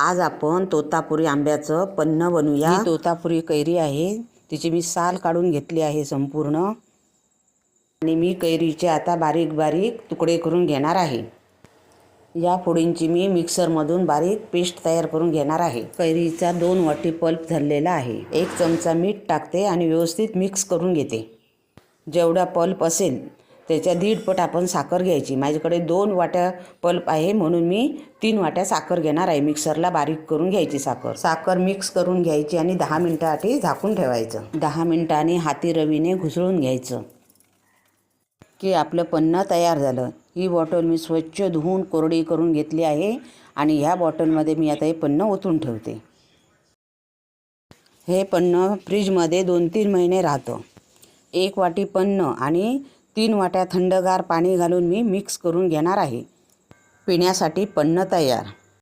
आज आपण तोतापुरी आंब्याचं पन्ह बनवूया। ही तोतापुरी कैरी आहे, तिची मी साल काढून घेतली आहे संपूर्ण आणि मी कैरीचे आता बारीक बारीक तुकडे करून घेणार आहे। या फोडींची मी मिक्सरमधून बारीक पेस्ट तयार करून घेणार आहे। कैरीचा 2 वाटी पल्प झालेला आहे। 1 चमचा मीठ टाकते आणि व्यवस्थित मिक्स करून घेते। जेवढा पल्प असेल त्याच्या 1.5 पट आपण साखर घ्यायची। माझ्याकडे 2 वाट्या पल्प आहे म्हणून मी 3 वाट्या साखर घेणार आहे। मिक्सरला बारीक करून घ्यायची साखर मिक्स करून घ्यायची आणि 10 मिनिटांसाठी झाकून ठेवायचं। 10 मिनिटांनी हाती रवीने घुसळून घ्यायचं की आपलं पन्ह तयार झालं। ही बॉटल मी स्वच्छ धुवून कोरडी करून घेतली आहे आणि ह्या बॉटलमध्ये मी आता हे पन्ह ओतून ठेवते। हे पन्ह फ्रीजमध्ये 2-3 महिने राहतं। 1 वाटी पन्ह आणि 3 वाट्या थंडगार पाणी घालून मी मिक्स करून घेणार आहे। पिण्यासाठी पन्ह तयार।